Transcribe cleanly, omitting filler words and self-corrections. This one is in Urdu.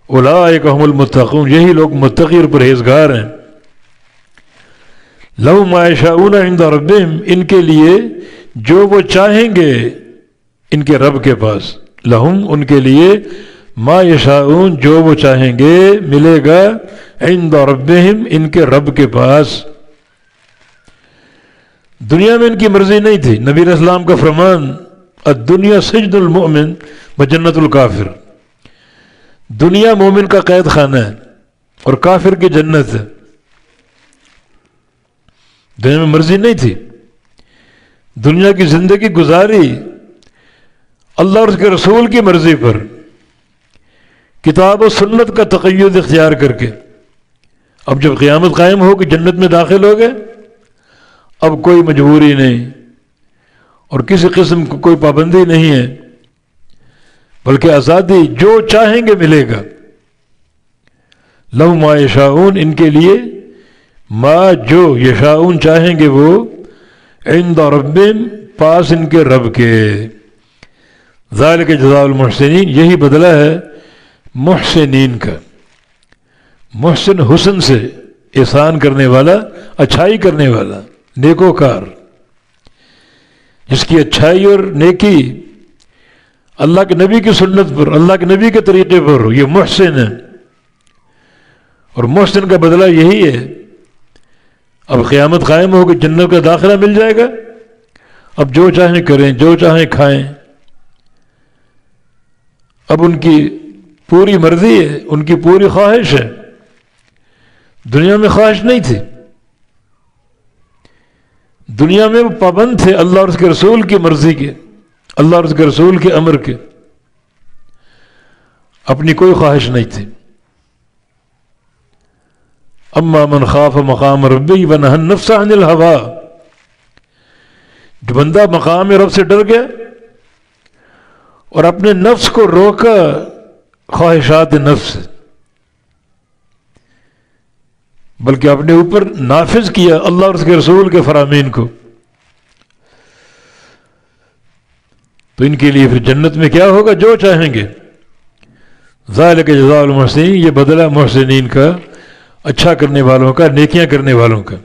اولئک هم المتقون، یہی لوگ متقی اور پرہیزگار ہیں۔ لہم ما یشاءون عند ربہم، ان کے لیے جو وہ چاہیں گے ان کے رب کے پاس، لہم ان کے لیے، ما یشاءون جو وہ چاہیں گے ملے گا، عند ربہم ان کے رب کے پاس۔ دنیا میں ان کی مرضی نہیں تھی۔ نبی علیہ السلام کا فرمان، الدنیا سجن المؤمن و جنت الکافر، دنیا مومن کا قید خانہ ہے اور کافر کی جنت ہے۔ دنیا میں مرضی نہیں تھی، دنیا کی زندگی گزاری اللہ اور اس کے رسول کی مرضی پر، کتاب و سنت کا تقید اختیار کر کے۔ اب جب قیامت قائم ہو کہ جنت میں داخل ہو گئے، اب کوئی مجبوری نہیں اور کسی قسم کی کوئی پابندی نہیں ہے، بلکہ آزادی، جو چاہیں گے ملے گا۔ لہم ما یشاءون ان کے لیے، ما جو یشاءون چاہیں گے وہ، عند ربہم پاس ان کے رب کے۔ ذالک جزاء المحسنین، یہی بدلہ ہے محسنین کا۔ محسن حسن سے احسان کرنے والا، اچھائی کرنے والا، نیکوکار، جس کی اچھائی اور نیکی اللہ کے نبی کی سنت پر، اللہ کے نبی کے طریقے پر ہو، یہ محسن ہے۔ اور محسن کا بدلہ یہی ہے۔ اب قیامت قائم ہو کہ جنت کا داخلہ مل جائے گا، اب جو چاہیں کریں، جو چاہیں کھائیں۔ اب ان کی پوری مرضی ہے، ان کی پوری خواہش ہے۔ دنیا میں خواہش نہیں تھی، دنیا میں وہ پابند تھے اللہ اور اس کے رسول کی مرضی کے، اللہ اور اس کے رسول کے امر کے، اپنی کوئی خواہش نہیں تھی۔ اما من خاف مقام ربی ونہى النفس عن الہویٰ، جو بندہ مقام رب سے ڈر گیا اور اپنے نفس کو روکا خواہشات نفس سے، بلکہ اپنے اوپر نافذ کیا اللہ اور اس کے رسول کے فرامین کو، تو ان کے لیے پھر جنت میں کیا ہوگا؟ جو چاہیں گے۔ ذالک جزاء المحسنین، یہ بدلہ محسنین کا، اچھا کرنے والوں کا، نیکیاں کرنے والوں کا۔